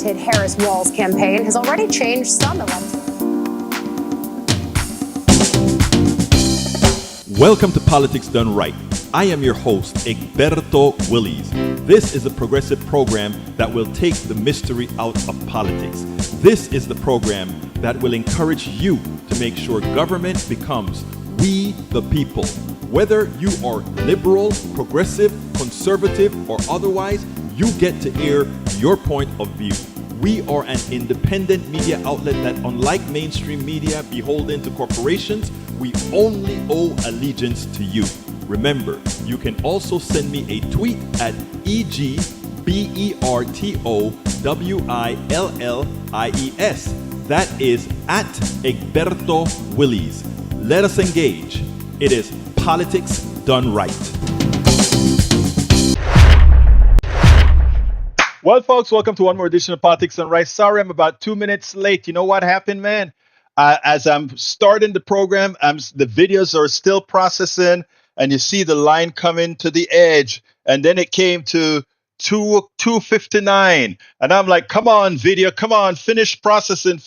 talented Harris-Walz campaign has already changed some elections. Welcome to Politics Done Right. I am your host, Egberto Willies. This is a progressive program that will take the mystery out of politics. This is the program that will encourage you to make sure government becomes we the people. Whether you are liberal, progressive, conservative, or otherwise, you get to air your point of view. We are an independent media outlet that, unlike mainstream media beholden to corporations, we only owe allegiance to you. Remember, you can also send me a tweet at EGBERTOWILLIES. That is at Egberto Willies. Let us engage. It is Politics Done Right. Well, folks, welcome to one more edition of Politics Done Right. Sorry, I'm about 2 minutes late. You know what happened, man? As I'm starting the program, the videos are still processing, and you see the line coming to the edge, and then it came to 2:59, and I'm like, come on, video, come on, finish processing,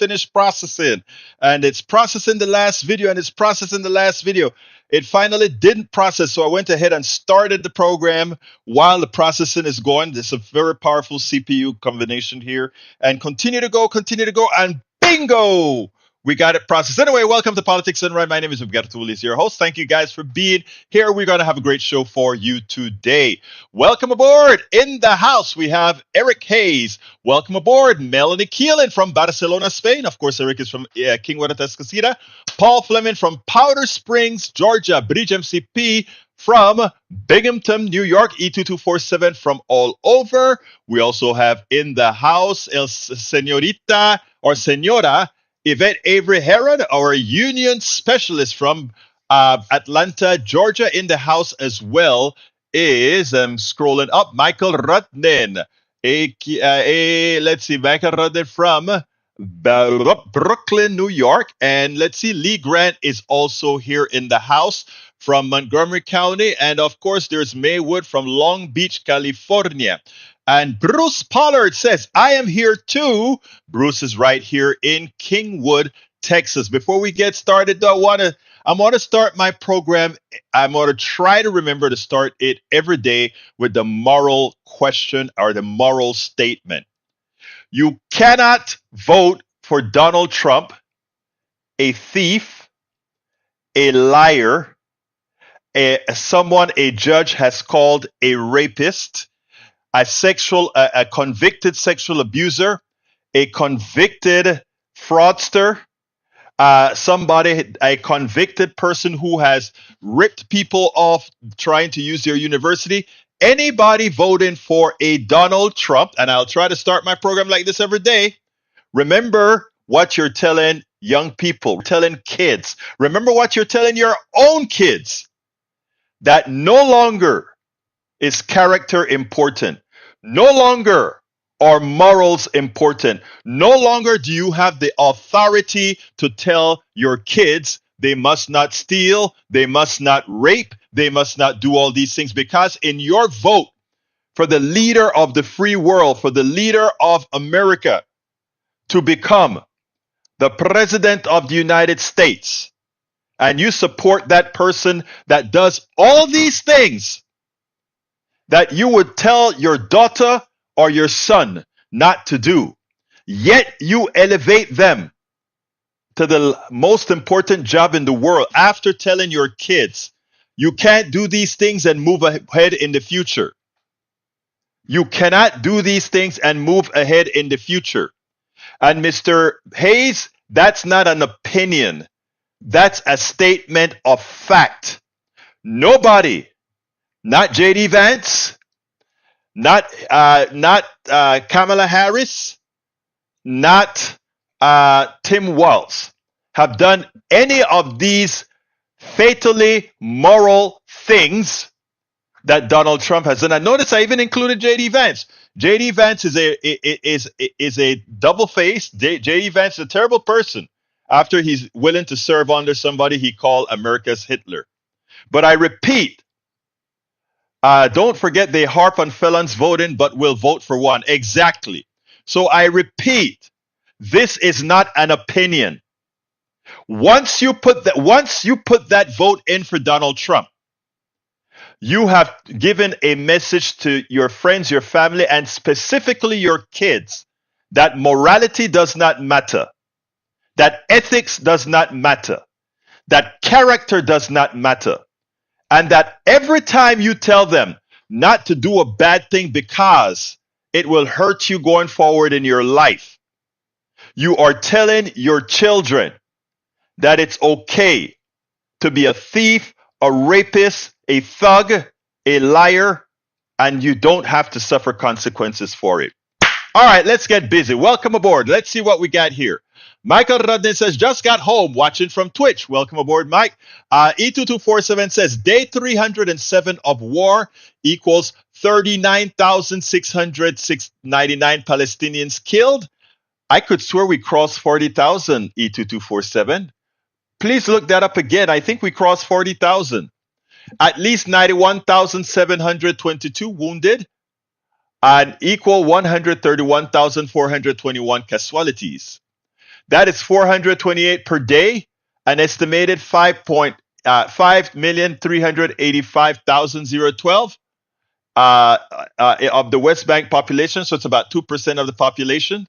and it's processing the last video, and it's processing the last video. It finally didn't process, so I went ahead and started the program while the processing is going. This is a very powerful CPU combination here, and continue to go, and bingo! We got it processed. Anyway, welcome to Politics Done Right. My name is Egberto Willies, your host. Thank you guys for being here. We're going to have a great show for you today. Welcome aboard. In the house, we have Eric Hayes. Welcome aboard. Melanie Keelan from Barcelona, Spain. Of course, Eric is from King Huertas. Paul Fleming from Powder Springs, Georgia. Bridge MCP from Binghamton, New York. E2247 from all over. We also have in the house El Señorita or Señora Yvette Avery Heron, our union specialist from Atlanta, Georgia. In the house as well is, scrolling up, Michael Rudnin. Let's see, Michael Rudnin from Brooklyn, New York. And let's see, Lee Grant is also here in the house from Montgomery County. And of course, there's Maywood from Long Beach, California. And Bruce Pollard says, I am here too. Bruce is right here in Kingwood, Texas. Before we get started, though, I want to start my program. I'm going to try to remember to start it every day with the moral question or the moral statement. You cannot vote for Donald Trump, a thief, a liar, someone a judge has called a rapist, a convicted sexual abuser, a convicted fraudster, a convicted person who has ripped people off trying to use their university. Anybody voting for a Donald Trump, and I'll try to start my program like this every day. Remember what you're telling young people, telling kids. Remember what you're telling your own kids, that no longer is character important. No longer are morals important. No longer do you have the authority to tell your kids they must not steal, they must not rape, they must not do all these things, because in your vote for the leader of the free world, for the leader of America to become the president of the United States, and you support that person that does all these things that you would tell your daughter or your son not to do, yet you elevate them to the most important job in the world after telling your kids you can't do these things and move ahead in the future. You cannot do these things and move ahead in the future. And Mr. Hayes, that's not an opinion. That's a statement of fact. Nobody, not J.D. Vance, not Kamala Harris, not Tim Walz, have done any of these fatally moral things that Donald Trump has done. And notice I even included J.D. Vance. J.D. Vance is a double-faced. J.D. Vance is a terrible person after he's willing to serve under somebody he called America's Hitler. But I repeat, don't forget they harp on felons voting, but will vote for one. Exactly. So I repeat, this is not an opinion. Once you put that vote in for Donald Trump, you have given a message to your friends, your family, and specifically your kids that morality does not matter, that ethics does not matter, that character does not matter, and that every time you tell them not to do a bad thing because it will hurt you going forward in your life, you are telling your children that it's okay to be a thief, a rapist, a thug, a liar, and you don't have to suffer consequences for it. All right, let's get busy. Welcome aboard. Let's see what we got here. Michael Rudden says, just got home watching from Twitch. Welcome aboard, Mike. E2247 says, day 307 of war equals 39,699 Palestinians killed. I could swear we crossed 40,000, E2247. Please look that up again. I think we crossed 40,000. At least 91,722 wounded and equal 131,421 casualties. That is 428 per day, an estimated 5,385,012 of the West Bank population, so it's about 2% of the population.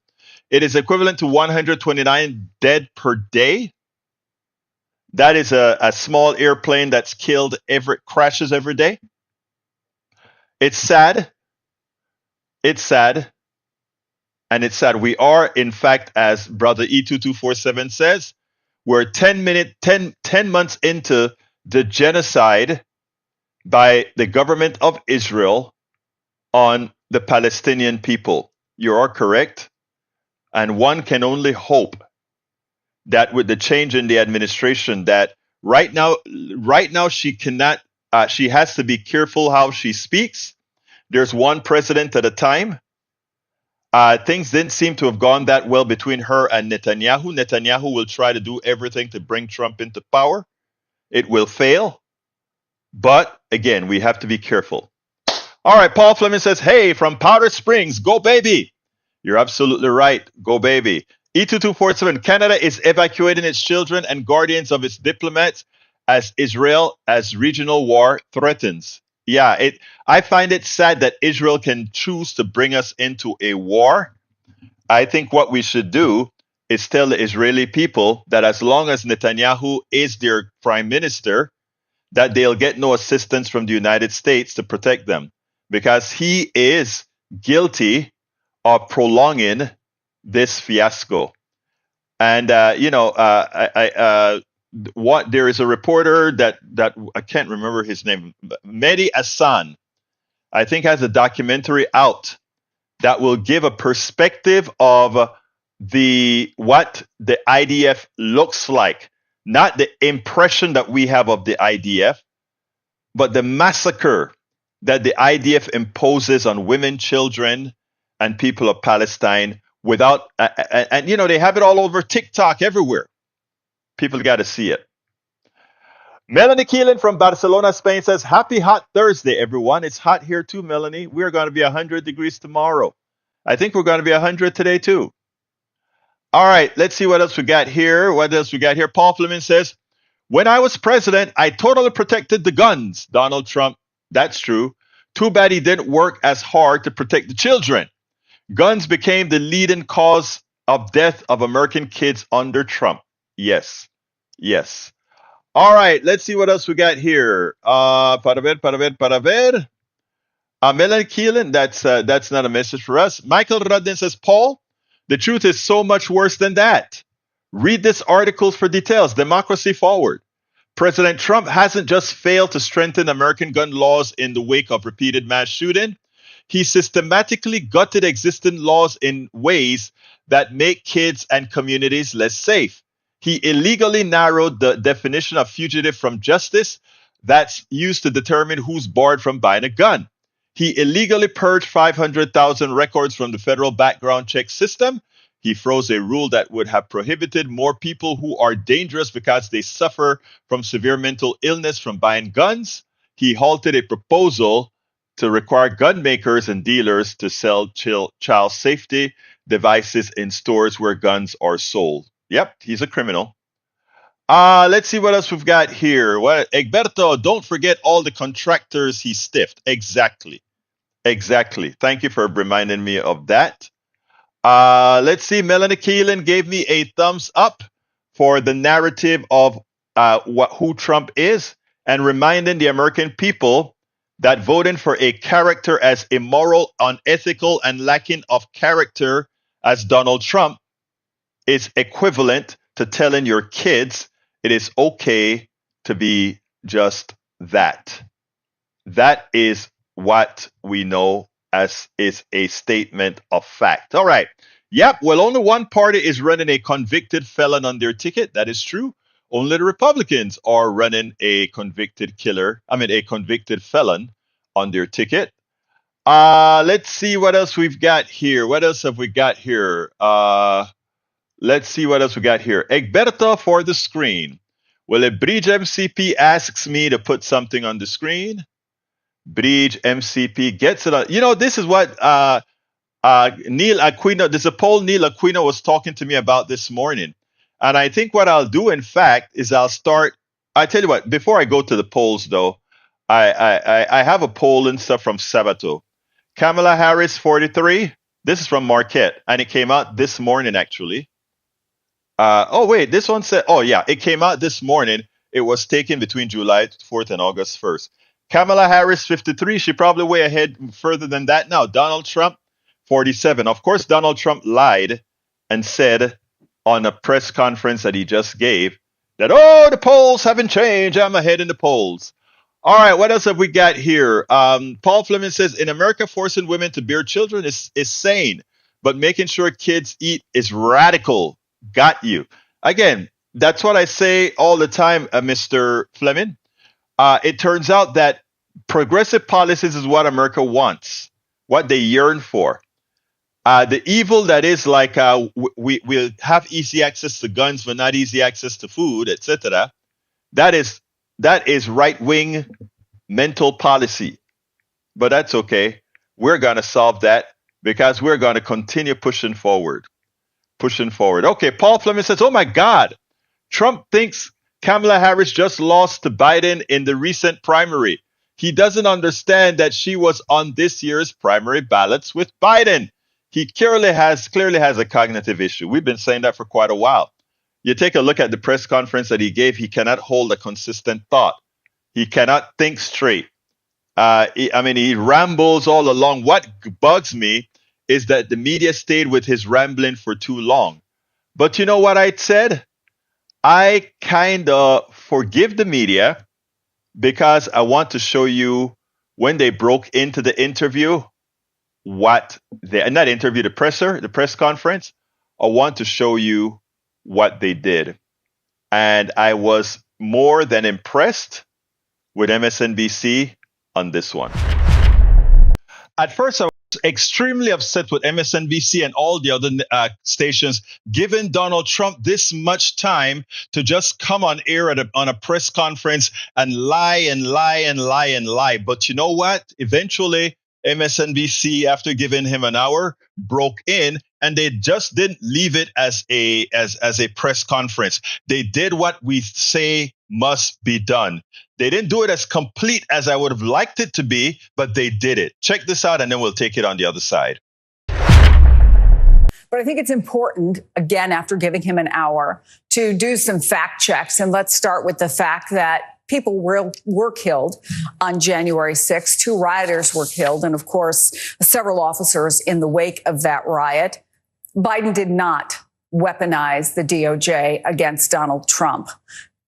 It is equivalent to 129 dead per day. That is a small airplane that's killed crashes every day. It's sad. It's sad. And it's sad. We are, in fact, as Brother E2247 says, we're 10 months into the genocide by the government of Israel on the Palestinian people. You are correct. And one can only hope that with the change in the administration, that right now she cannot, she has to be careful how she speaks. There's one president at a time. Things didn't seem to have gone that well between her and Netanyahu. Netanyahu will try to do everything to bring Trump into power. It will fail. But again, we have to be careful. All right, Paul Fleming says, hey, from Powder Springs, go baby. You're absolutely right. Go baby. E2247, Canada is evacuating its children and guardians of its diplomats as Israel as regional war threatens. Yeah, I find it sad that Israel can choose to bring us into a war. I think what we should do is tell the Israeli people that as long as Netanyahu is their prime minister, that they'll get no assistance from the United States to protect them, because he is guilty of prolonging this fiasco. And there is a reporter that I can't remember his name, Mehdi Hassan, I think, has a documentary out that will give a perspective of what the IDF looks like, not the impression that we have of the IDF, but the massacre that the IDF imposes on women, children, and people of Palestine without, and they have it all over TikTok everywhere. People got to see it. Melanie Keelan from Barcelona, Spain says, happy hot Thursday, everyone. It's hot here too, Melanie. We're going to be 100 degrees tomorrow. I think we're going to be 100 today too. All right, let's see what else we got here. Paul Fleming says, when I was president, I totally protected the guns. Donald Trump, that's true. Too bad he didn't work as hard to protect the children. Guns became the leading cause of death of American kids under Trump. Yes. All right, let's see what else we got here. Melanie Keelan, that's not a message for us. Michael Rudden says, Paul, the truth is so much worse than that. Read this article for details. Democracy forward. President Trump hasn't just failed to strengthen American gun laws in the wake of repeated mass shooting. He systematically gutted existing laws in ways that make kids and communities less safe. He illegally narrowed the definition of fugitive from justice that's used to determine who's barred from buying a gun. He illegally purged 500,000 records from the federal background check system. He froze a rule that would have prohibited more people who are dangerous because they suffer from severe mental illness from buying guns. He halted a proposal to require gun makers and dealers to sell child safety devices in stores where guns are sold. Yep, he's a criminal. Let's see what else we've got here. What Egberto, don't forget all the contractors he stiffed. Exactly. Exactly. Thank you for reminding me of that. Let's see. Melanie Keelan gave me a thumbs up for the narrative of who Trump is and reminding the American people that voting for a character as immoral, unethical, and lacking of character as Donald Trump is equivalent to telling your kids it is okay to be just that. That is what we know as is a statement of fact. All right. Yep. Well, only one party is running a convicted felon on their ticket. That is true. Only the Republicans are running a convicted a convicted felon on their ticket. Let's see what else we've got here. What else have we got here? Let's see what else we got here. Egberto for the screen. Well, if Bridge MCP asks me to put something on the screen, Bridge MCP gets it on. You know, this is what Neil Aquino, there's a poll Neil Aquino was talking to me about this morning. And I think what I'll do, in fact, is I tell you what, before I go to the polls, though, I have a poll and stuff from Sabato. Kamala Harris, 43. This is from Marquette, and it came out this morning, actually. This one said, it came out this morning. It was taken between July 4th and August 1st. Kamala Harris, 53. She probably way ahead further than that now. Donald Trump, 47. Of course, Donald Trump lied and said on a press conference that he just gave that, the polls haven't changed. I'm ahead in the polls. All right, what else have we got here? Paul Fleming says, in America, forcing women to bear children is sane, but making sure kids eat is radical. Got you. Again, that's what I say all the time, Mr. Fleming. It turns out that progressive policies is what America wants, what they yearn for. The evil that is like we'll have easy access to guns, but not easy access to food, etc. That is right-wing mental policy. But that's okay. We're going to solve that because we're going to continue pushing forward. Okay, Paul Fleming says, oh my God, Trump thinks Kamala Harris just lost to Biden in the recent primary. He doesn't understand that she was on this year's primary ballots with Biden. He clearly has a cognitive issue. We've been saying that for quite a while. You take a look at the press conference that he gave, he cannot hold a consistent thought. He cannot think straight. He rambles all along. What bugs me is that the media stayed with his rambling for too long. But you know what I said? I kind of forgive the media because I want to show you when they broke into the interview, the press conference. I want to show you what they did. And I was more than impressed with MSNBC on this one. At first, I was extremely upset with MSNBC and all the other stations giving Donald Trump this much time to just come on air on a press conference and lie and lie and lie and lie. But you know what? Eventually, MSNBC, after giving him an hour, broke in, and they just didn't leave it as a press conference. They did what we say must be done. They didn't do it as complete as I would have liked it to be, but they did it. Check this out, and then we'll take it on the other side. But I think it's important, again, after giving him an hour, to do some fact checks. And let's start with the fact that people were killed on January 6th. 2 rioters were killed, and of course, several officers in the wake of that riot. Biden did not weaponize the DOJ against Donald Trump.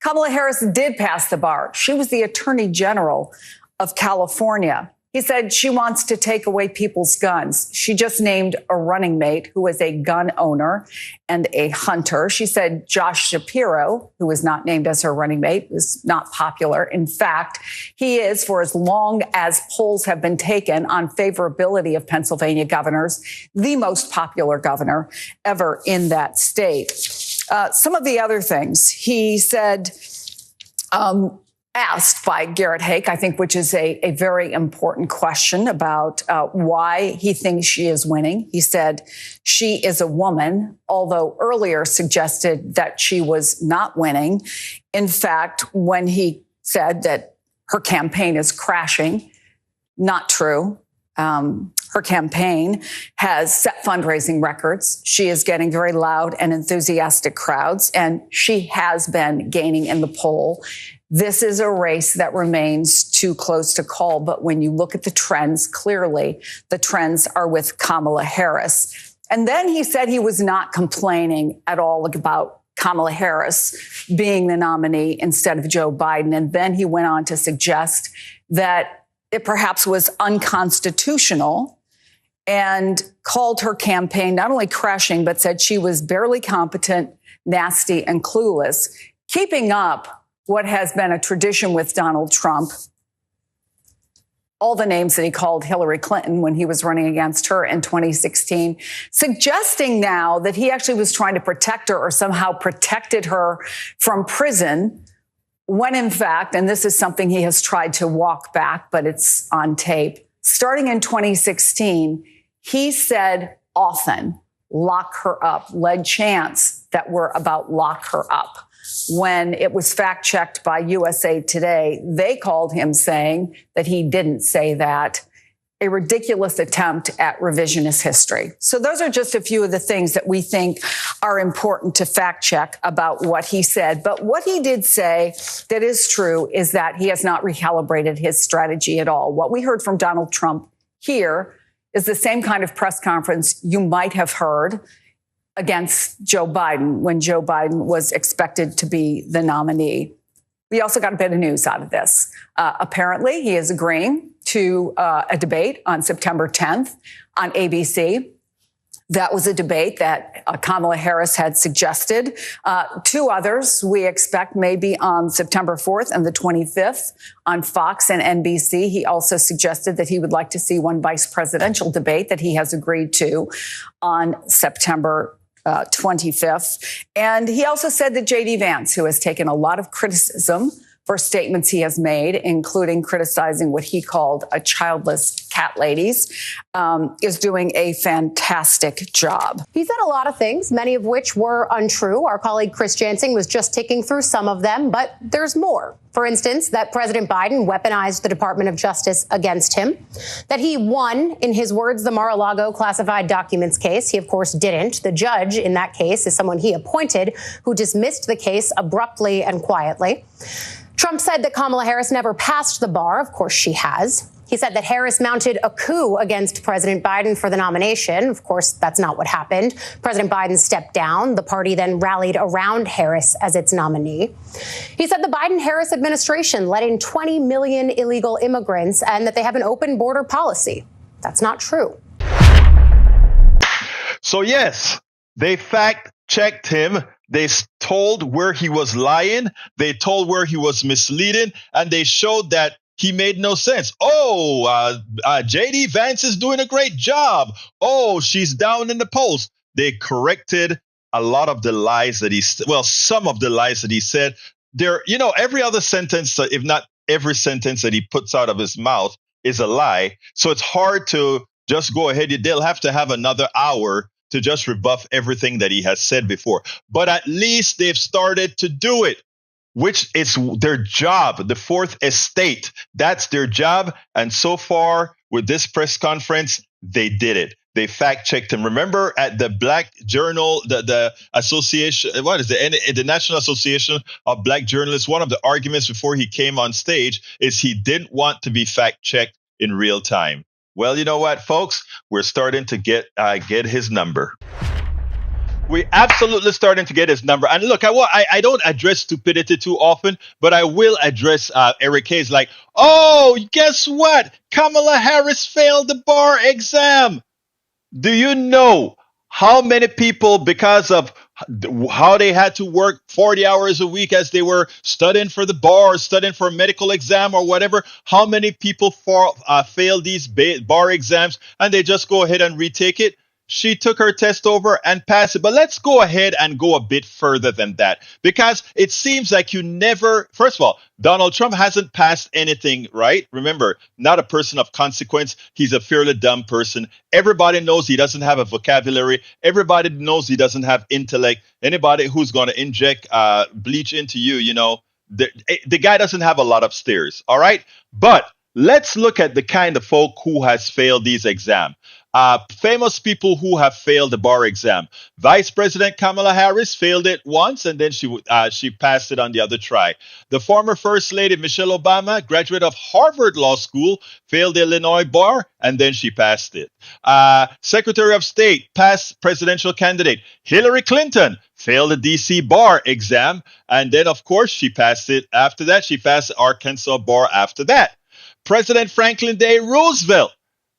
Kamala Harris did pass the bar. She was the Attorney General of California. He said she wants to take away people's guns. She just named a running mate who is a gun owner and a hunter. She said Josh Shapiro, who was not named as her running mate, is not popular. In fact, he is, for as long as polls have been taken on favorability of Pennsylvania governors, the most popular governor ever in that state. Some of the other things he said, asked by Garrett Hake, I think, which is a very important question about why he thinks she is winning. He said she is a woman, although earlier suggested that she was not winning. In fact, when he said that her campaign is crashing, not true. Her campaign has set fundraising records. She is getting very loud and enthusiastic crowds, and she has been gaining in the poll. This is a race that remains too close to call. But when you look at the trends, clearly the trends are with Kamala Harris. And then he said he was not complaining at all about Kamala Harris being the nominee instead of Joe Biden. And then he went on to suggest that it perhaps was unconstitutional and called her campaign not only crashing, but said she was barely competent, nasty, and clueless, keeping up what has been a tradition with Donald Trump. All the names that he called Hillary Clinton when he was running against her in 2016, suggesting now that he actually was trying to protect her or somehow protected her from prison, when in fact, and this is something he has tried to walk back, but it's on tape, starting in 2016, he said often, lock her up, led chants that were about lock her up. When it was fact-checked by USA Today, they called him saying that he didn't say that. A ridiculous attempt at revisionist history. So those are just a few of the things that we think are important to fact-check about what he said. But what he did say that is true is that he has not recalibrated his strategy at all. What we heard from Donald Trump here is the same kind of press conference you might have heard against Joe Biden when Joe Biden was expected to be the nominee. We also got a bit of news out of this. Apparently, he is agreeing to a debate on September 10th on ABC. That was a debate that Kamala Harris had suggested. Two others we expect may be on September 4th and the 25th on Fox and NBC. He also suggested that he would like to see one vice presidential debate that he has agreed to on September 25th. And he also said that J.D. Vance, who has taken a lot of criticism for statements he has made, including criticizing what he called a childless cat ladies, is doing a fantastic job. He said a lot of things, many of which were untrue. Our colleague Chris Jansing was just ticking through some of them, but there's more. For instance, that President Biden weaponized the Department of Justice against him, that he won, in his words, the Mar-a-Lago classified documents case. He, of course, didn't. The judge in that case is someone he appointed who dismissed the case abruptly and quietly. Trump said that Kamala Harris never passed the bar. Of course, she has. He said that Harris mounted a coup against President Biden for the nomination. Of course, that's not what happened. President Biden stepped down. The party then rallied around Harris as its nominee. He said the Biden-Harris administration let in 20 million illegal immigrants and that they have an open border policy. That's not true. So yes, they fact-checked him. They told where he was lying. They told where he was misleading, and they showed that he made no sense. J.D. Vance is doing a great job. Oh, she's down in the polls. They corrected a lot of the lies that some of the lies that he said. Every other sentence, if not every sentence that he puts out of his mouth is a lie. So it's hard to just go ahead. They'll have to have another hour to just rebuff everything that he has said before. But at least they've started to do it, which is their job. The fourth estate, that's their job. And so far with this press conference, they did it. They fact-checked him. Remember at the Black Journal, the association, the National Association of Black Journalists, one of the arguments before he came on stage is he didn't want to be fact-checked in real time. Well, you know what, folks? We're starting to get his number. We're absolutely starting to get his number. And look, I don't address stupidity too often, but I will address Eric Hayes like, oh, guess what? Kamala Harris failed the bar exam. Do you know how many people, because of how they had to work 40 hours a week as they were studying for the bar, studying for a medical exam or whatever, how many people fail these bar exams and they just go ahead and retake it? she took her test over and passed it. But let's go ahead and go a bit further than that, because it seems like you never, first of all, Donald Trump hasn't passed anything, right? Remember, not a person of consequence. He's a fairly dumb person. Everybody knows he doesn't have a vocabulary. Everybody knows he doesn't have intellect. Anybody who's going to inject bleach into you, the guy doesn't have a lot upstairs. All right. But let's look at the kind of folk who has failed these exams. Famous people who have failed the bar exam. Vice President Kamala Harris failed it once, and then she passed it on the other try. The former First Lady Michelle Obama, graduate of Harvard Law School, failed the Illinois bar, and then she passed it. Secretary of State, past presidential candidate Hillary Clinton, failed the DC bar exam, and then of course she passed it. After that, she passed the Arkansas bar after that. President Franklin D. Roosevelt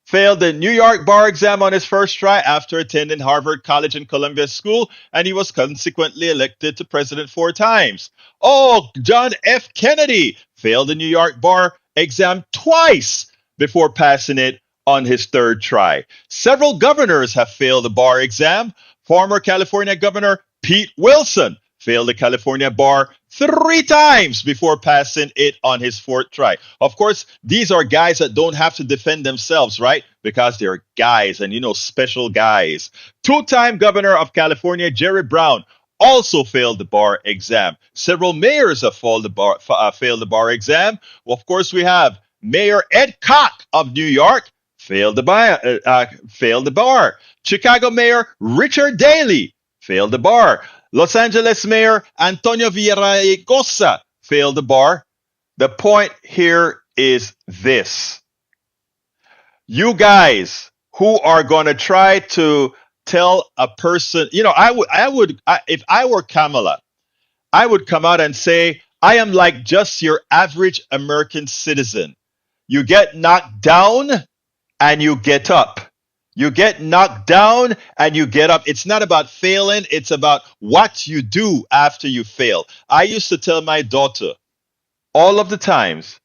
failed the New York bar exam on his first try after attending Harvard College and Columbia School, and he was consequently elected to president 4 times. Oh, John F. Kennedy failed the New York bar exam twice before passing it on his 3rd try. Several governors have failed the bar exam. Former California Governor Pete Wilson failed the California bar 3 times before passing it on his 4th try. Of course, these are guys that don't have to defend themselves, right? Because they're guys and, special guys. 2-time governor of California, Jerry Brown, also failed the bar exam. Several mayors have failed the bar exam. Well, of course, we have Mayor Ed Koch of New York, failed the bar. Chicago Mayor Richard Daley failed the bar. Los Angeles Mayor Antonio Villaraigosa failed the bar. The point here is this. You guys who are going to try to tell a person, if I were Kamala, I would come out and say, I am like just your average American citizen. You get knocked down and you get up. You get knocked down and you get up. It's not about failing. It's about what you do after you fail. I used to tell my daughter all of the times.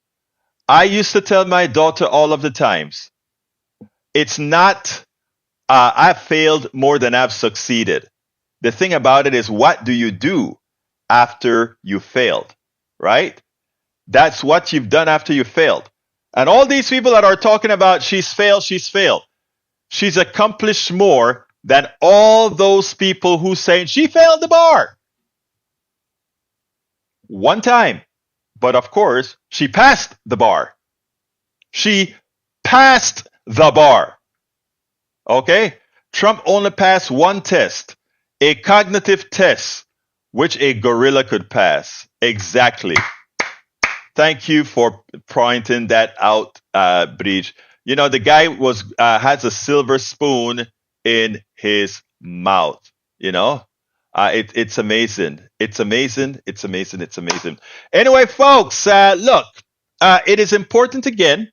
It's not, I've failed more than I've succeeded. The thing about it is, what do you do after you failed, right? That's what you've done after you failed. And all these people that are talking about she's failed. She's accomplished more than all those people who say she failed the bar 1 time. But of course, she passed the bar. She passed the bar. Okay? Trump only passed 1 test, a cognitive test, which a gorilla could pass. Exactly. Thank you for pointing that out, Bridge. The guy has a silver spoon in his mouth. It's amazing. It's amazing. Anyway, folks, look, it is important again.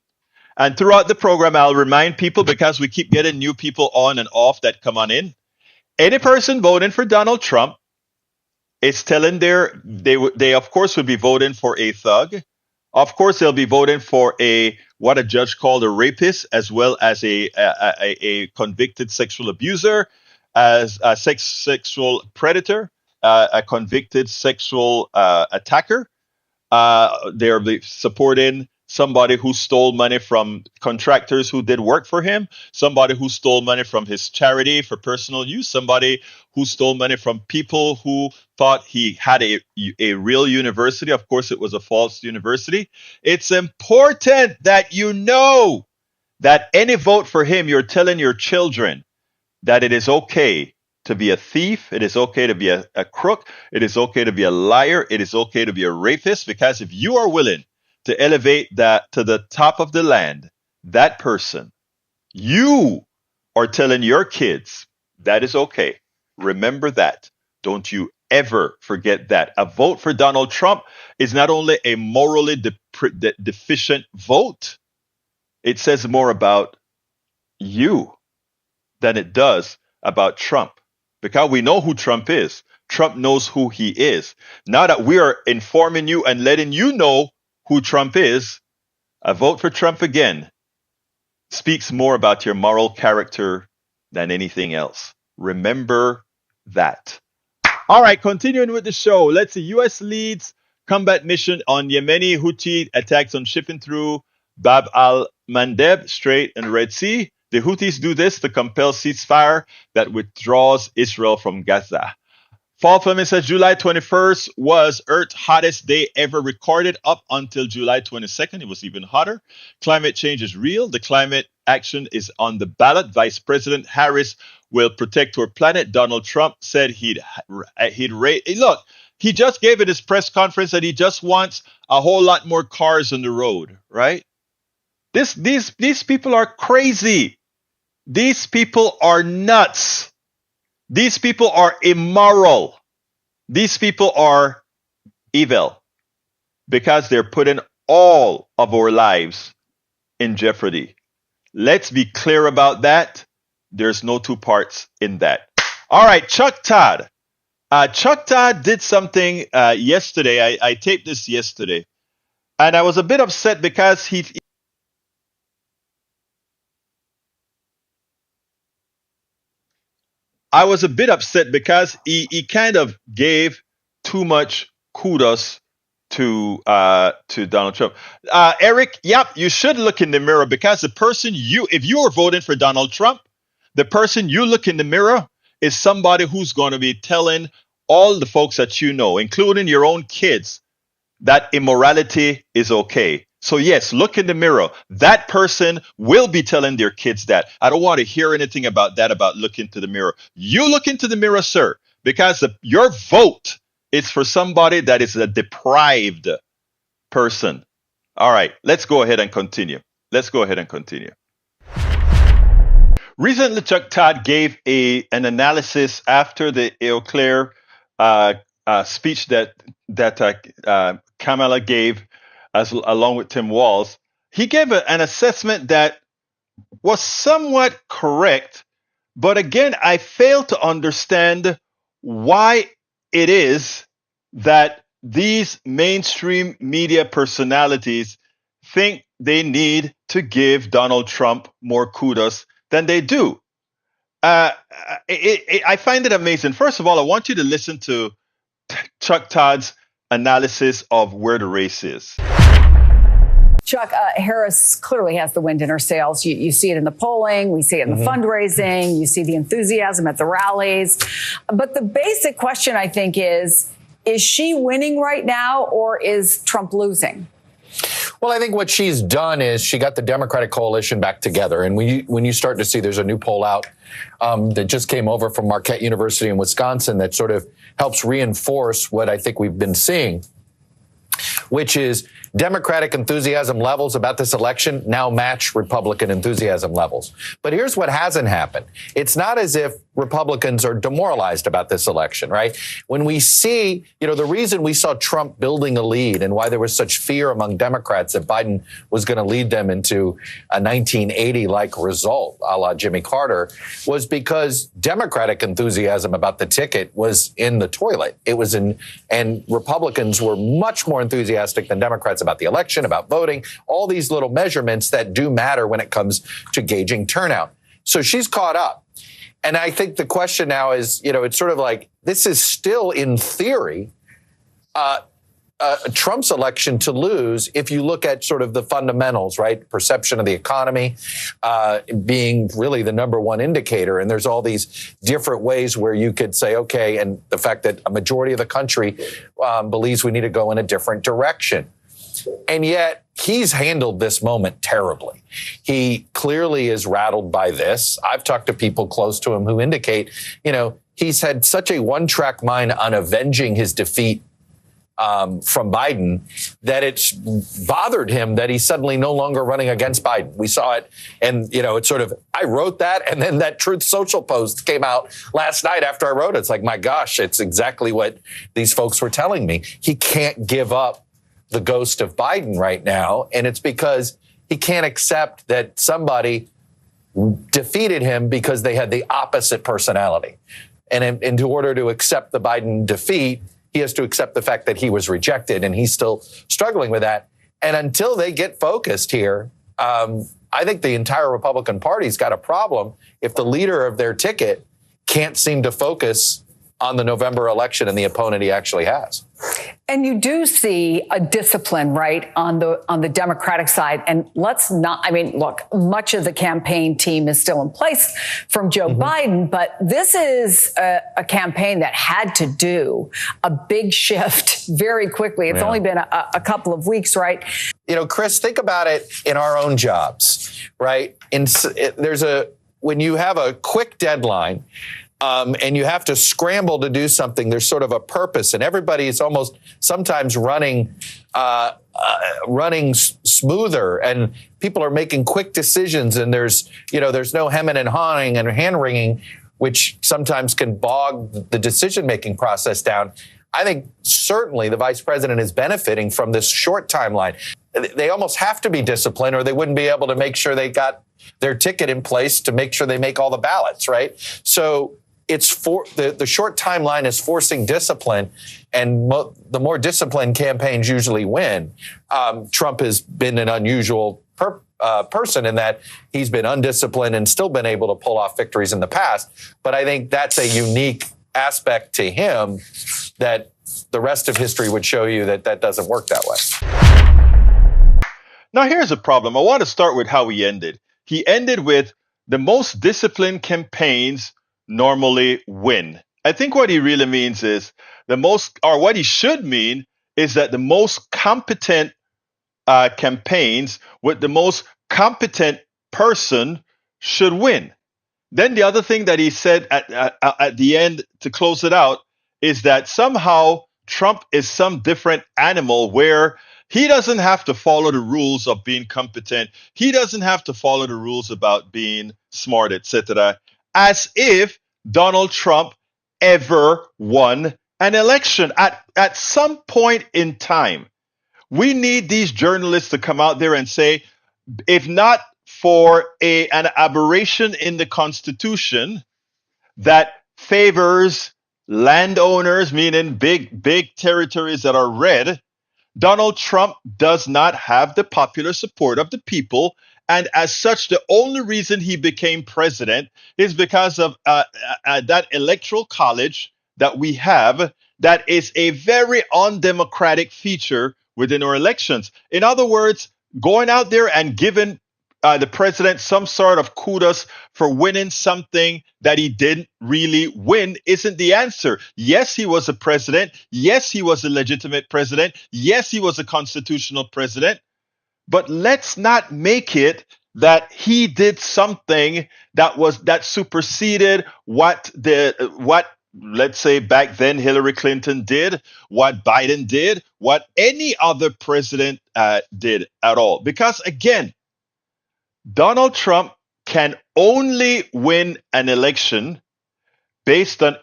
And throughout the program, I'll remind people, because we keep getting new people on and off that come on in. Any person voting for Donald Trump is telling they of course would be voting for a thug. Of course, they'll be voting for what a judge called a rapist, as well as a convicted sexual abuser, as a sexual predator, a convicted sexual attacker. They're supporting somebody who stole money from contractors who did work for him, somebody who stole money from his charity for personal use, somebody who stole money from people who thought he had a real university. Of course, it was a false university. It's important that you know that any vote for him, you're telling your children that it is okay to be a thief. It is okay to be a crook. It is okay to be a liar. It is okay to be a rapist, because if you are willing to elevate that to the top of the land, that person, you are telling your kids that is okay. Remember that. Don't you ever forget that. A vote for Donald Trump is not only a morally deficient vote, it says more about you than it does about Trump. Because we know who Trump is. Trump knows who he is. Now that we are informing you and letting you know who Trump is, a vote for Trump again speaks more about your moral character than anything else. Remember that. All right, continuing with the show. Let's see. U.S. leads combat mission on Yemeni Houthi attacks on shipping through Bab al-Mandeb Strait and Red Sea. The Houthis do this to compel ceasefire that withdraws Israel from Gaza. Fall Fleming says July 21st was Earth's hottest day ever recorded up until July 22nd. It was even hotter. Climate change is real. The climate action is on the ballot. Vice President Harris will protect our planet. Donald Trump said he'd look, he just gave at his press conference that he just wants a whole lot more cars on the road, right? These people are crazy. These people are nuts. These people are immoral. These people are evil because they're putting all of our lives in jeopardy. Let's be clear about that. There's no two parts in that. All right, Chuck Todd. Chuck Todd did something yesterday. I taped this yesterday. And I was a bit upset because he kind of gave too much kudos to Donald Trump. Eric, yep, you should look in the mirror because if you are voting for Donald Trump, the person you look in the mirror is somebody who's going to be telling all the folks that you know, including your own kids, that immorality is okay. So yes, look in the mirror. That person will be telling their kids that. I don't want to hear anything about that, about look into the mirror. You look into the mirror, sir, because your vote is for somebody that is a deprived person. All right, let's go ahead and continue. Recently, Chuck Todd gave an analysis after the Eau Claire speech that Kamala gave along with Tim Walz. He gave an assessment that was somewhat correct, but again, I fail to understand why it is that these mainstream media personalities think they need to give Donald Trump more kudos than they do. I find it amazing. First of all, I want you to listen to Chuck Todd's analysis of where the race is. Chuck, Harris clearly has the wind in her sails. You see it in the polling. We see it in the fundraising. You see the enthusiasm at the rallies. But the basic question, I think, is she winning right now or is Trump losing? Well, I think what she's done is she got the Democratic coalition back together. And when you start to see there's a new poll out that just came over from Marquette University in Wisconsin that sort of helps reinforce what I think we've been seeing, which is Democratic enthusiasm levels about this election now match Republican enthusiasm levels. But here's what hasn't happened. It's not as if Republicans are demoralized about this election, right? When we see, the reason we saw Trump building a lead and why there was such fear among Democrats that Biden was going to lead them into a 1980-like result, a la Jimmy Carter, was because Democratic enthusiasm about the ticket was in the toilet. And Republicans were much more enthusiastic than Democrats about the election, about voting, all these little measurements that do matter when it comes to gauging turnout. So she's caught up. And I think the question now is, it's sort of like, this is still in theory, Trump's election to lose if you look at sort of the fundamentals, right? Perception of the economy being really the number one indicator. And there's all these different ways where you could say, okay, and the fact that a majority of the country believes we need to go in a different direction. And yet he's handled this moment terribly. He clearly is rattled by this. I've talked to people close to him who indicate, he's had such a one-track mind on avenging his defeat from Biden that it's bothered him that he's suddenly no longer running against Biden. We saw it, and it's sort of, I wrote that, and then that Truth Social post came out last night after I wrote it. It's like, my gosh, it's exactly what these folks were telling me. He can't give up the ghost of Biden right now, and it's because he can't accept that somebody defeated him because they had the opposite personality. And in order to accept the Biden defeat, he has to accept the fact that he was rejected, and he's still struggling with that. And until they get focused here, I I think the entire Republican Party's got a problem if the leader of their ticket can't seem to focus on the November election and the opponent he actually has. And you do see a discipline, right, on the Democratic side. And let's not, I mean, look, much of the campaign team is still in place from Joe Biden, but this is a campaign that had to do a big shift very quickly. It's only been a couple of weeks, right? You know, Chris, think about it in our own jobs, right? When you have a quick deadline, and you have to scramble to do something, there's sort of a purpose, and everybody is almost sometimes running smoother, and people are making quick decisions, and there's no hemming and hawing and hand-wringing, which sometimes can bog the decision-making process down. I think certainly the vice president is benefiting from this short timeline. They almost have to be disciplined, or they wouldn't be able to make sure they got their ticket in place to make sure they make all the ballots, right? So it's the short timeline is forcing discipline, and the more disciplined campaigns usually win. Trump has been an unusual person in that he's been undisciplined and still been able to pull off victories in the past. But I think that's a unique aspect to him that the rest of history would show you that doesn't work that way. Now, here's a problem. I want to start with how he ended. He ended with the most disciplined campaigns normally win. I think what he really means is what he should mean is that the most competent campaigns with the most competent person should win. Then the other thing that he said at the end to close it out is that somehow Trump is some different animal where he doesn't have to follow the rules of being competent. He doesn't have to follow the rules about being smart, etc. As if Donald Trump ever won an election at some point in time. We need these journalists to come out there and say, if not for an aberration in the Constitution that favors landowners, meaning big territories that are red, Donald Trump does not have the popular support of the people. And as such, the only reason he became president is because of that electoral college that we have that is a very undemocratic feature within our elections. In other words, going out there and giving the president some sort of kudos for winning something that he didn't really win isn't the answer. Yes, he was a president. Yes, he was a legitimate president. Yes, he was a constitutional president. But let's not make it that he did something that superseded what let's say back then Hillary Clinton did, what Biden did, what any other president did at all. Because again, Donald Trump can only win an election based on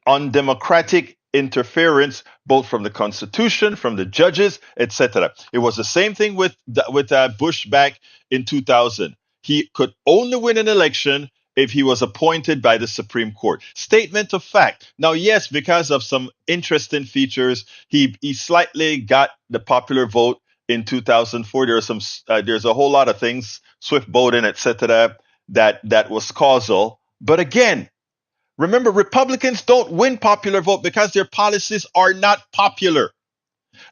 undemocratic interference, both from the Constitution, from the judges, etc. It was the same thing with Bush back in 2000. He could only win an election if he was appointed by the Supreme Court. Statement of fact. Now, yes, because of some interesting features, he slightly got the popular vote in 2004. There's a whole lot of things, swift voting, etc., that was causal. But again, remember, Republicans don't win popular vote because their policies are not popular.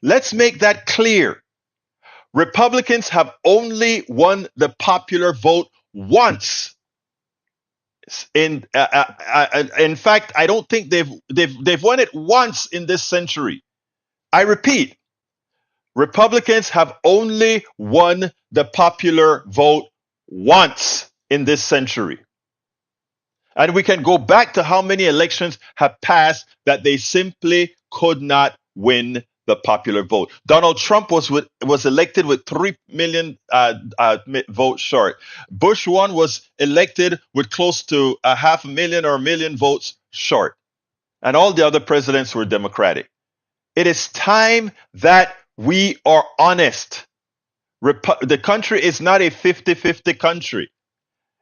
Let's make that clear. Republicans have only won the popular vote once. In fact, I don't think they've won it once in this century. I repeat, Republicans have only won the popular vote once in this century. And we can go back to how many elections have passed that they simply could not win the popular vote. Donald Trump was elected with 3 million votes short. Bush 1 was elected with close to 500,000 or 1 million votes short. And all the other presidents were Democratic. It is time that we are honest. The country is not a 50-50 country.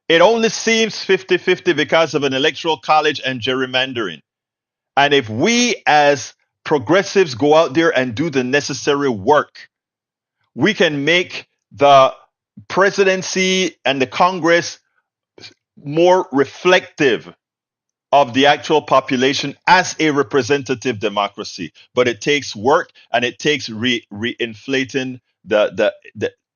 It only seems 50-50 because of an electoral college and gerrymandering. And if we as progressives go out there and do the necessary work, we can make the presidency and the Congress more reflective of the actual population as a representative democracy. But it takes work, and it takes reinflating the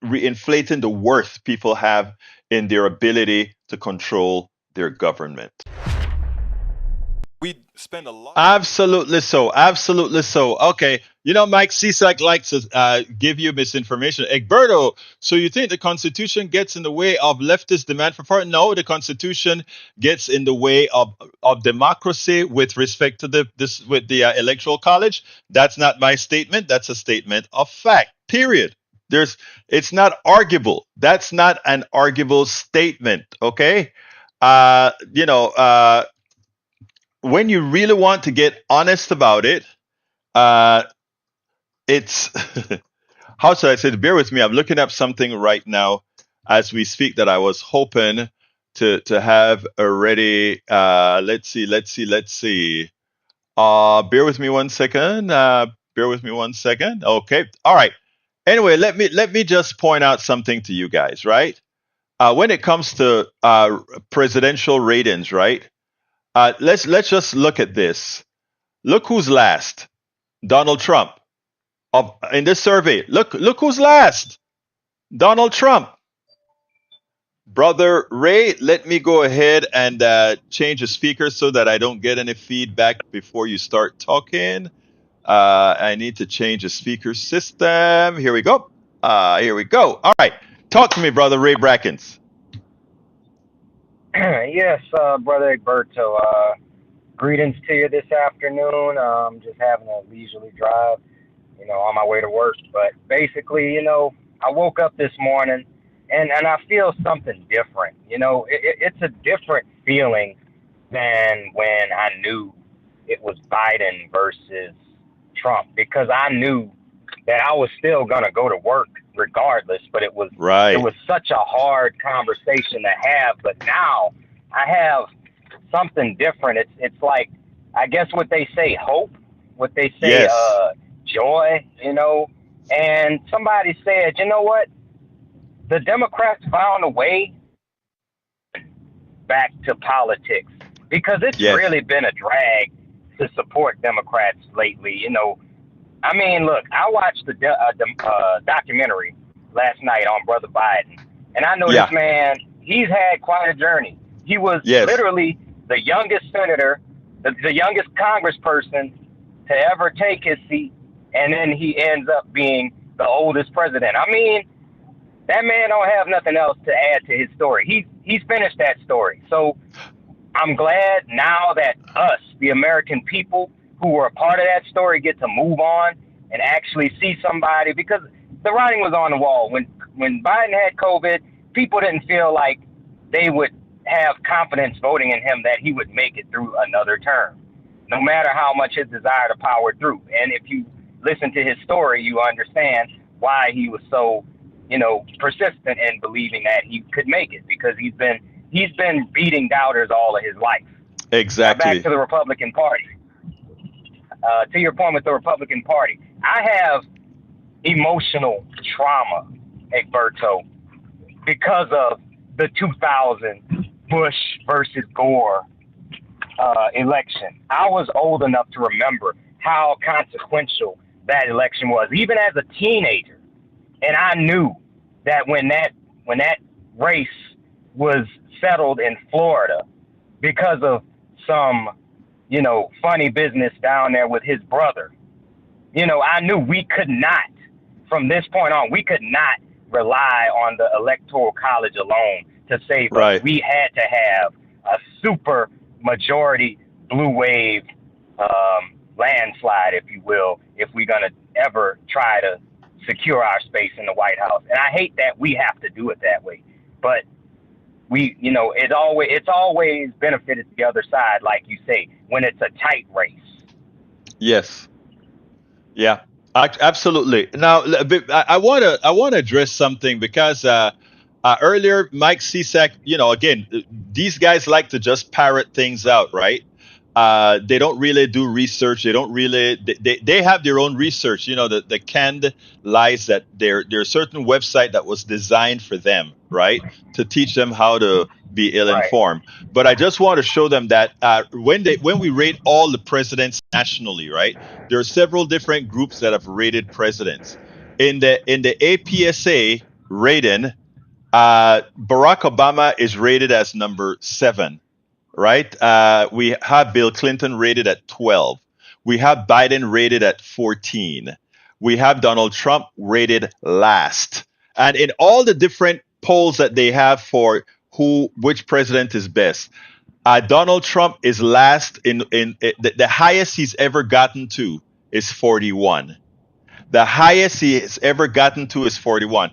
reinflating the worth people have in their ability to control their government. We spend a lot. Absolutely so. Absolutely so. Okay. You know, Mike Cisak likes to give you misinformation. Egberto, so you think the Constitution gets in the way of leftist demand for power? No, the Constitution gets in the way of democracy with respect to the Electoral College. That's not my statement. That's a statement of fact. Period. It's not arguable. That's not an arguable statement. Okay. You know, when you really want to get honest about it, it's how should I say it? Bear with me. I'm looking up something right now as we speak that I was hoping to have already. Let's see. Bear with me one second. Bear with me one second. Okay. All right. Anyway, let me just point out something to you guys, right? When it comes to presidential ratings, right? Let's just look at this. Look who's last. Donald Trump. In this survey, look who's last. Donald Trump. Brother Ray, let me go ahead and change the speaker so that I don't get any feedback before you start talking. I need to change the speaker system. Here we go. All right. Talk to me, Brother Ray Brackens. Yes, Brother Egberto. Greetings to you this afternoon. Just having a leisurely drive, on my way to work. But basically, I woke up this morning and I feel something different. It's a different feeling than when I knew it was Biden versus Trump, because I knew that I was still going to go to work regardless, but it was such a hard conversation to have. But now I have something different. It's like, I guess what they say, hope, what they say, joy, and somebody said, you know what? The Democrats found a way back to politics, because it's really been a drag to support Democrats lately. I mean, look, I watched the documentary last night on Brother Biden, and I know this man, he's had quite a journey. He was literally the youngest senator, the youngest congressperson to ever take his seat, and then he ends up being the oldest president. I mean, that man don't have nothing else to add to his story. He's finished that story. So I'm glad now that us, the American people, who were a part of that story, get to move on and actually see somebody, because the writing was on the wall. When Biden had COVID, people didn't feel like they would have confidence voting in him that he would make it through another term, no matter how much his desire to power through. And if you listen to his story, you understand why he was so, persistent in believing that he could make it, because he's been beating doubters all of his life. Exactly. Now back to the Republican Party. To your point with the Republican Party, I have emotional trauma, Egberto, because of the 2000 Bush versus Gore election. I was old enough to remember how consequential that election was, even as a teenager. And I knew that when that race was settled in Florida because of some funny business down there with his brother, I knew we could not, from this point on, we could not rely on the Electoral College alone to save us. We had to have a super majority blue wave landslide, if you will, if we're going to ever try to secure our space in the White House. And I hate that we have to do it that way, but it's always benefited the other side, like you say, when it's a tight race. Yes. Yeah, absolutely. Now, I want to address something, because earlier Mike Cisak, again, these guys like to just parrot things out, right? They don't really do research. They don't really. They have their own research. You know, the canned lies that there's certain website that was designed for them, right, to teach them how to be ill-informed. Right. But I just want to show them that when we rate all the presidents nationally, right, there are several different groups that have rated presidents. In the APSA rating, Barack Obama is rated as number 7. Right? We have Bill Clinton rated at 12. We have Biden rated at 14. We have Donald Trump rated last. And in all the different polls that they have for which president is best, Donald Trump is last in the highest he's ever gotten to is 41. The highest he has ever gotten to is 41.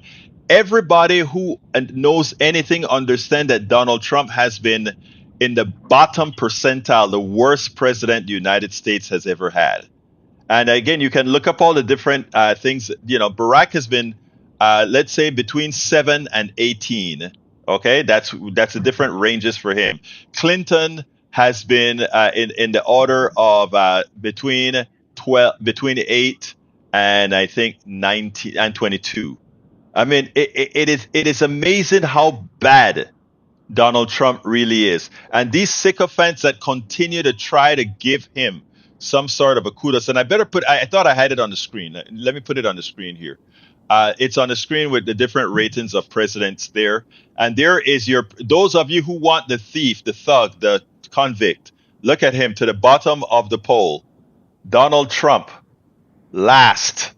Everybody who knows anything understand that Donald Trump has been in the bottom percentile, the worst president the United States has ever had. And again, you can look up all the different things. You know, Barack has been, let's say, between 7 and 18. Okay, that's the different ranges for him. Clinton has been in the order of between 8 and I think 19 and 22. I mean, it is amazing how bad Donald Trump really is. And these sycophants that continue to try to give him some sort of a kudos. And I thought I had it on the screen. Let me put it on the screen here. It's on the screen with the different ratings of presidents there. And there is those of you who want the thief, the thug, the convict. Look at him to the bottom of the poll. Donald Trump, last.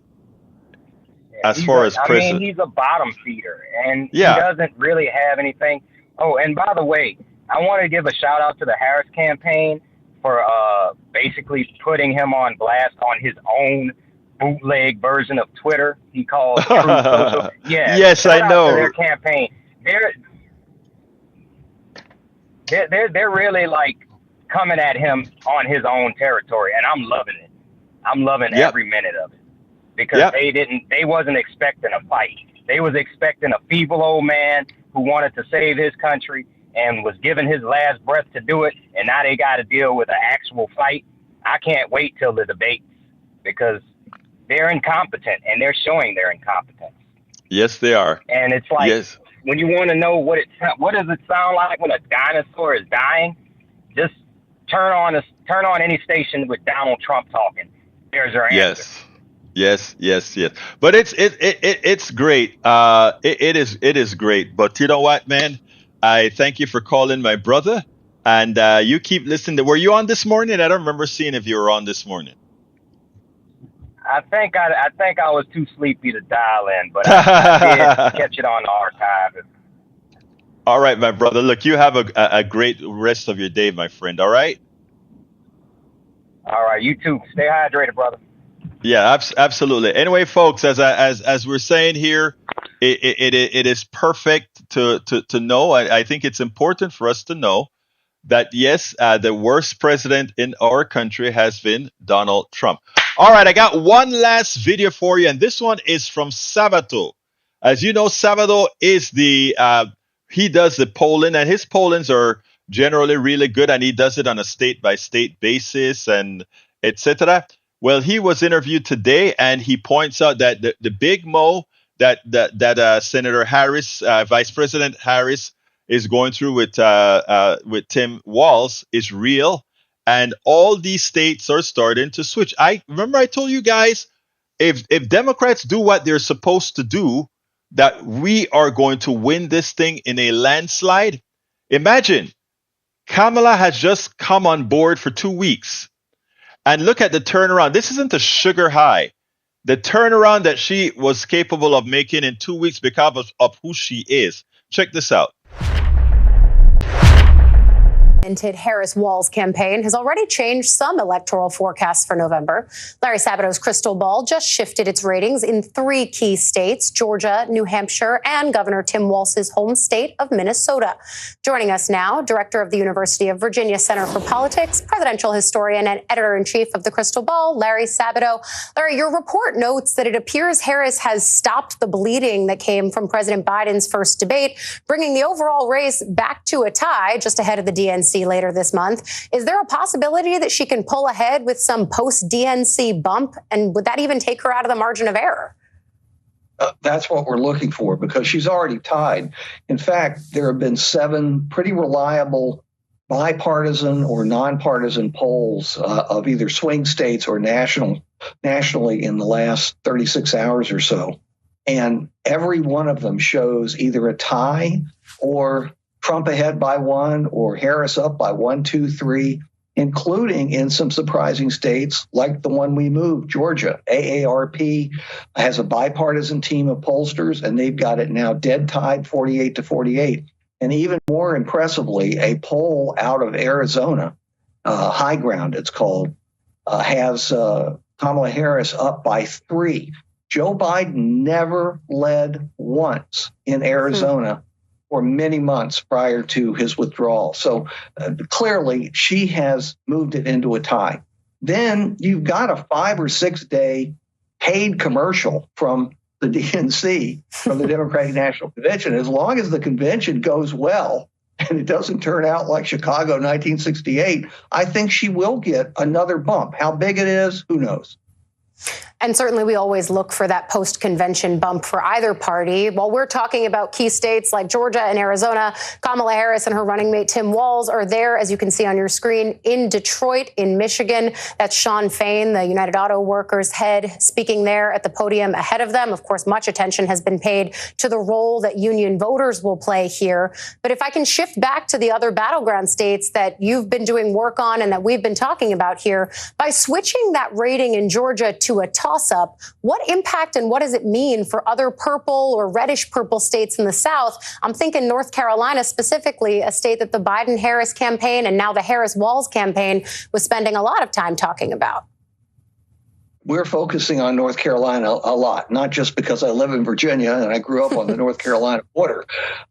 As far as president. I mean, he's a bottom feeder, and he doesn't really have anything. Oh, and by the way, I want to give a shout out to the Harris campaign for basically putting him on blast on his own bootleg version of Twitter. He calls Truth Social. Yeah. Yes, I know. Their campaign. They're really like coming at him on his own territory, and I'm loving it. I'm loving every minute of it because they wasn't expecting a fight. They was expecting a feeble old man who wanted to save his country and was given his last breath to do it, and now they got to deal with an actual fight. I can't wait till the debates because they're incompetent, and they're showing their incompetence. Yes, they are. And it's like when you want to know what does it sound like when a dinosaur is dying, just turn on any station with Donald Trump talking. There's our answer. Yes. But it's great. It is great. But you know what, man? I thank you for calling my brother, and you keep listening. Were you on this morning? I don't remember seeing if you were on this morning. I think I was too sleepy to dial in, but I did catch it on the archive. All right, my brother. Look, you have a great rest of your day, my friend. All right. All right, you too. Stay hydrated, brother. Yeah, absolutely. Anyway, folks, as we're saying here, it is perfect to know. I think it's important for us to know that, yes, the worst president in our country has been Donald Trump. All right, I got one last video for you, and this one is from Sabato. As you know, Sabato is he does the polling, and his pollings are generally really good, and he does it on a state-by-state basis and etc. Well, he was interviewed today, and he points out that the big mo that Senator Harris, Vice President Harris, is going through with Tim Walz is real, and all these states are starting to switch. I told you guys, if Democrats do what they're supposed to do, that we are going to win this thing in a landslide. Imagine Kamala has just come on board for 2 weeks. And look at the turnaround. This isn't a sugar high. The turnaround that she was capable of making in 2 weeks because of who she is. Check this out. Harris-Walz campaign has already changed some electoral forecasts for November. Larry Sabato's crystal ball just shifted its ratings in 3 key states, Georgia, New Hampshire, and Governor Tim Walz's home state of Minnesota. Joining us now, Director of the University of Virginia Center for Politics, presidential historian and editor-in-chief of the Crystal Ball, Larry Sabato. Larry, your report notes that it appears Harris has stopped the bleeding that came from President Biden's first debate, bringing the overall race back to a tie just ahead of the DNC DNC later this month. Is there a possibility that she can pull ahead with some post-DNC bump? And would that even take her out of the margin of error? That's what we're looking for, because she's already tied. In fact, there have been 7 pretty reliable bipartisan or nonpartisan polls of either swing states or nationally in the last 36 hours or so. And every one of them shows either a tie or Trump ahead by 1 or Harris up by 1, 2, 3, including in some surprising states like the one we moved, Georgia. AARP has a bipartisan team of pollsters, and they've got it now dead tied 48-48. And even more impressively, a poll out of Arizona, High Ground it's called, has Kamala Harris up by 3. Joe Biden never led once in Arizona for many months prior to his withdrawal. So clearly she has moved it into a tie. Then you've got a 5 or 6 day paid commercial from the DNC, from the Democratic National Convention. As long as the convention goes well and it doesn't turn out like Chicago 1968, I think she will get another bump. How big it is, who knows? And certainly we always look for that post-convention bump for either party. While we're talking about key states like Georgia and Arizona, Kamala Harris and her running mate Tim Walz are there, as you can see on your screen, in Detroit, in Michigan. That's Sean Fain, the United Auto Workers head, speaking there at the podium ahead of them. Of course, much attention has been paid to the role that union voters will play here. But if I can shift back to the other battleground states that you've been doing work on and that we've been talking about here, by switching that rating in Georgia to a toss-up, what impact and what does it mean for other purple or reddish purple states in the South? I'm thinking North Carolina specifically, a state that the Biden-Harris campaign and now the Harris-Walz campaign was spending a lot of time talking about. We're focusing on North Carolina a lot, not just because I live in Virginia and I grew up on the North Carolina border.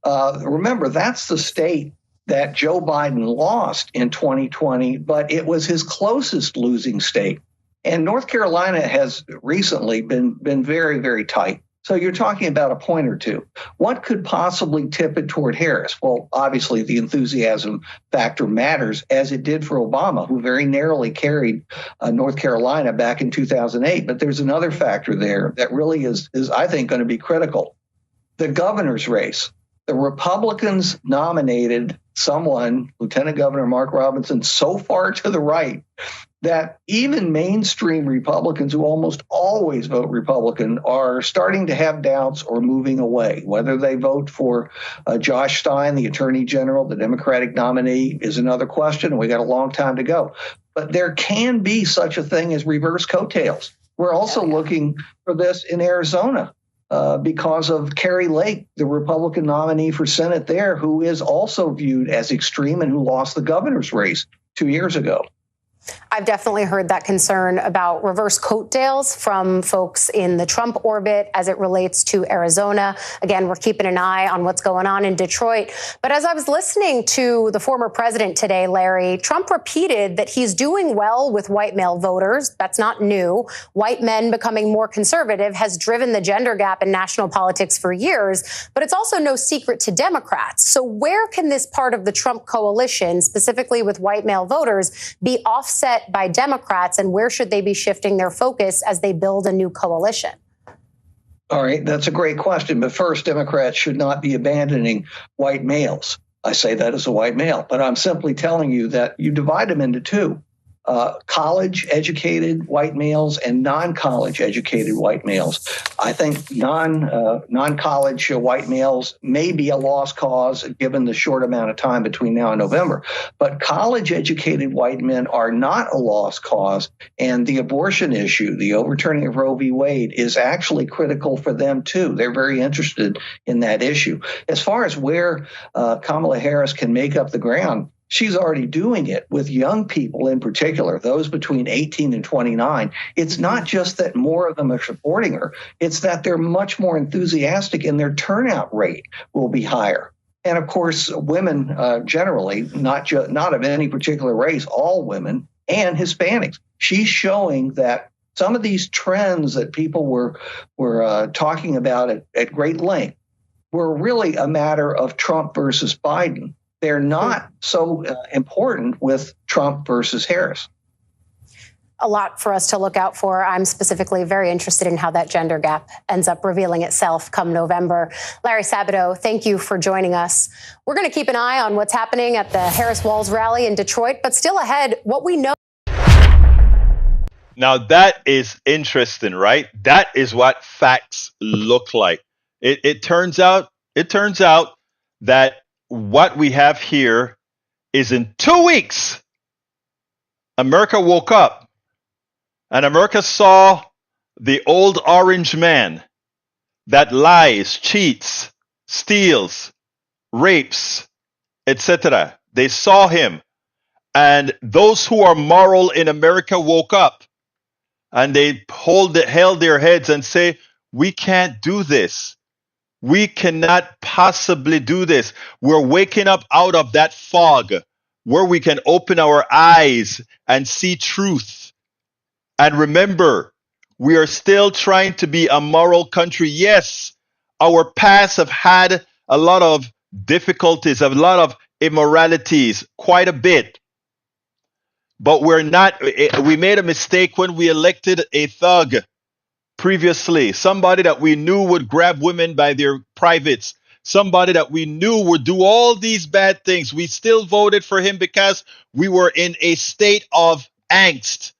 Remember, that's the state that Joe Biden lost in 2020, but it was his closest losing state. And North Carolina has recently been very, very tight. So you're talking about a point or two. What could possibly tip it toward Harris? Well, obviously, the enthusiasm factor matters, as it did for Obama, who very narrowly carried North Carolina back in 2008. But there's another factor there that really is I think, going to be critical. The governor's race. The Republicans nominated someone, Lieutenant Governor Mark Robinson, so far to the right that even mainstream Republicans who almost always vote Republican are starting to have doubts or moving away. Whether they vote for Josh Stein, the Attorney General, the Democratic nominee, is another question, and we got a long time to go. But there can be such a thing as reverse coattails. We're also looking for this in Arizona because of Kari Lake, the Republican nominee for Senate there, who is also viewed as extreme and who lost the governor's race 2 years ago. I've definitely heard that concern about reverse coattails from folks in the Trump orbit as it relates to Arizona. Again, we're keeping an eye on what's going on in Detroit. But as I was listening to the former president today, Larry, Trump repeated that he's doing well with white male voters. That's not new. White men becoming more conservative has driven the gender gap in national politics for years. But it's also no secret to Democrats. So where can this part of the Trump coalition, specifically with white male voters, be offset by Democrats, and where should they be shifting their focus as they build a new coalition? All right, that's a great question. But first, Democrats should not be abandoning white males. I say that as a white male, but I'm simply telling you that you divide them into two. College-educated white males and non-college educated white males. I think non-college white males may be a lost cause given the short amount of time between now and November. But college-educated white men are not a lost cause, and the abortion issue, the overturning of Roe v. Wade, is actually critical for them too. They're very interested in that issue. As far as where Kamala Harris can make up the ground, she's already doing it with young people in particular, those between 18 and 29. It's not just that more of them are supporting her. It's that they're much more enthusiastic and their turnout rate will be higher. And of course, women generally, not of any particular race, all women and Hispanics. She's showing that some of these trends that people were talking about at great length were really a matter of Trump versus Biden. they're not so important with Trump versus Harris. A lot for us to look out for. I'm specifically very interested in how that gender gap ends up revealing itself come November. Larry Sabato, thank you for joining us. We're going to keep an eye on what's happening at the Harris-Walz rally in Detroit, but still ahead, what we know. Now that is interesting, right? That is what facts look like. It turns out that what we have here is in 2 weeks, America woke up and America saw the old orange man that lies, cheats, steals, rapes, etc. They saw him. And those who are moral in America woke up and they held their heads and say, we can't do this. We cannot possibly do this. We're waking up out of that fog where we can open our eyes and see truth. And remember, we are still trying to be a moral country. Yes, our past have had a lot of difficulties, a lot of immoralities, quite a bit. But we made a mistake when we elected a thug previously, somebody that we knew would grab women by their privates, somebody that we knew would do all these bad things. We still voted for him because we were in a state of angst.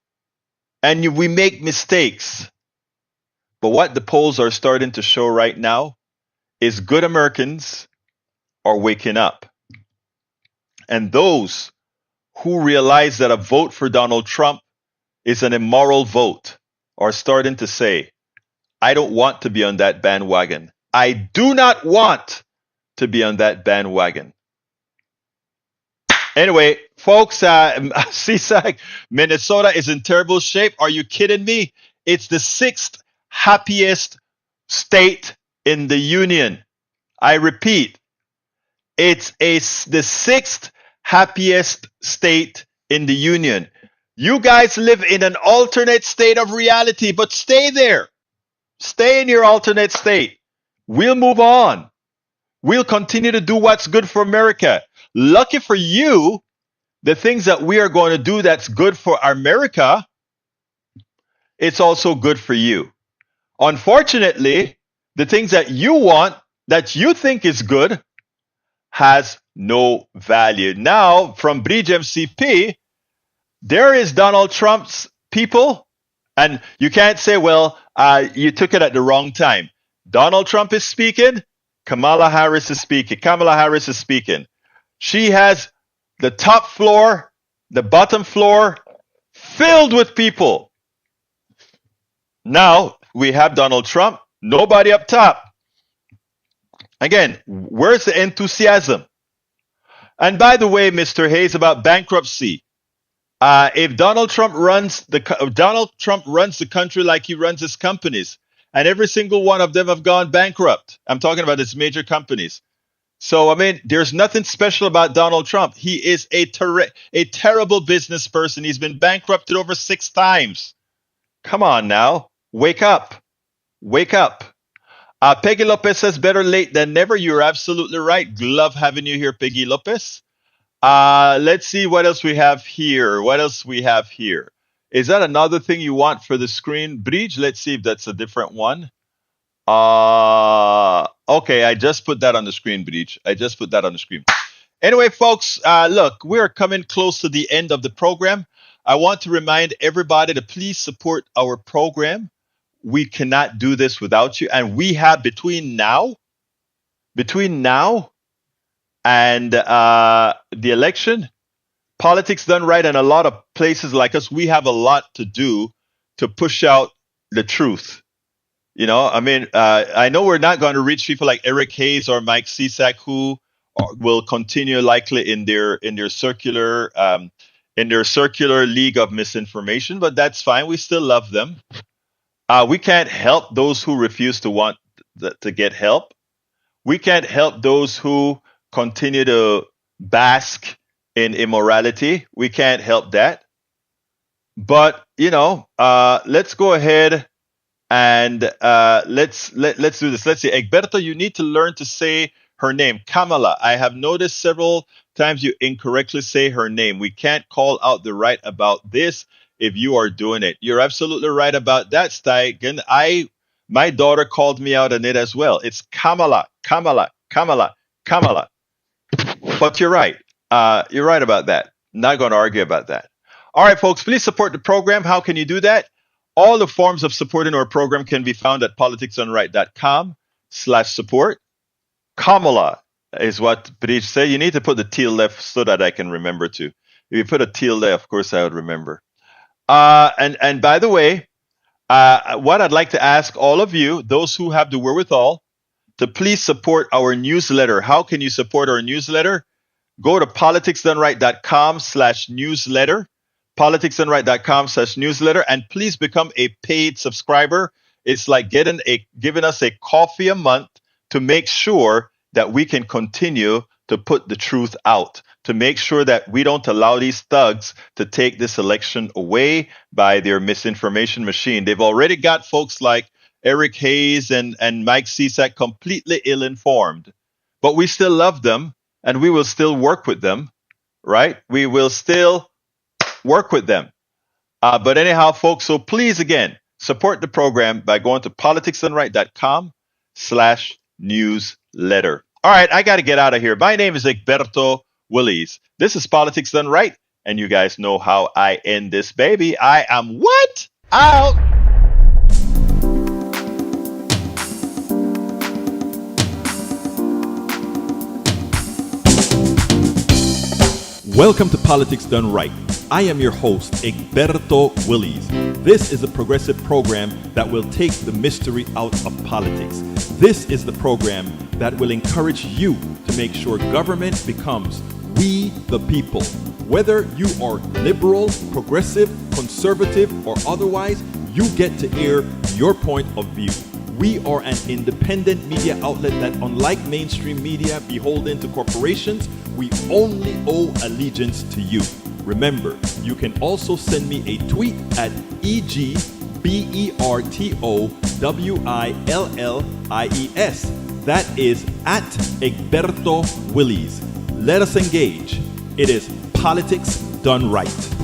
And we make mistakes. But what the polls are starting to show right now is good Americans are waking up. And those who realize that a vote for Donald Trump is an immoral vote are starting to say, I don't want to be on that bandwagon. I do not want to be on that bandwagon. Anyway, folks, CSAC, Minnesota is in terrible shape. Are you kidding me? It's the 6th happiest state in the union. I repeat, it's the 6th happiest state in the union. You guys live in an alternate state of reality, but stay there. Stay in your alternate state. We'll move on. We'll continue to do what's good for America. Lucky for you, the things that we are going to do that's good for America, it's also good for you. Unfortunately, the things that you want, that you think is good, has no value. Now, from Bridge MCP, there is Donald Trump's people, and you can't say, well, you took it at the wrong time. Donald Trump is speaking. Kamala Harris is speaking. She has the top floor, the bottom floor filled with people. Now we have Donald Trump, nobody up top. Again, where's the enthusiasm? And by the way, Mr. Hayes, about bankruptcy, if Donald Trump runs the country like he runs his companies, and every single one of them have gone bankrupt. I'm talking about his major companies. So, I mean, there's nothing special about Donald Trump. He is a terrible business person. He's been bankrupted over 6 times. Come on now. Wake up. Wake up. Peggy Lopez says, better late than never. You're absolutely right. Love having you here, Peggy Lopez. Let's see what else we have here. Is that another thing you want for the screen, Bridge? Let's see if that's a different one. Okay, I just put that on the screen, Bridge. Anyway, folks, look, we're coming close to the end of the program. I want to remind everybody to please support our program. We cannot do this without you. And we have between now and the election, politics done right, and a lot of places like us, we have a lot to do to push out the truth. You know, I mean, I know we're not going to reach people like Eric Hayes or Mike Cisak, who will continue likely in their circular league of misinformation, but that's fine. We still love them. We can't help those who refuse to want to get help. We can't help those who continue to bask in immorality. We can't help that. But let's go ahead and let's do this. Let's see, Egberto, you need to learn to say her name, Kamala. I have noticed several times you incorrectly say her name. We can't call out the right about this if you are doing it. You're absolutely right about that, Steigen. My daughter called me out on it as well. It's Kamala, Kamala, Kamala, Kamala. But you're right. You're right about that. Not going to argue about that. All right, folks, please support the program. How can you do that? All the forms of supporting our program can be found at politicsdoneright.com/support. Kamala is what Preach said. You need to put the teal left so that I can remember to. If you put a teal left, of course I would remember. And by the way, what I'd like to ask all of you, those who have the wherewithal, to please support our newsletter. How can you support our newsletter? Go to politicsdoneright.com/newsletter. politicsdoneright.com/newsletter, and please become a paid subscriber. It's like giving us a coffee a month to make sure that we can continue to put the truth out, to make sure that we don't allow these thugs to take this election away by their misinformation machine. They've already got folks like Eric Hayes and Mike Cisak completely ill-informed, but we still love them and we will still work with them, right? We will still work with them. But anyhow, folks, so please, again, support the program by going to politicsdoneright.com/newsletter. All right, I got to get out of here. My name is Egberto Willies. This is Politics Done Right, and you guys know how I end this baby. I am what? Out. Welcome to Politics Done Right. I am your host, Egberto Willies. This is a progressive program that will take the mystery out of politics. This is the program that will encourage you to make sure government becomes we the people. Whether you are liberal, progressive, conservative, or otherwise, you get to air your point of view. We are an independent media outlet that, unlike mainstream media beholden to corporations, we only owe allegiance to you. Remember, you can also send me a tweet at EGBERTOWILLIES. That is at Egberto Willies. Let us engage. It is Politics Done Right.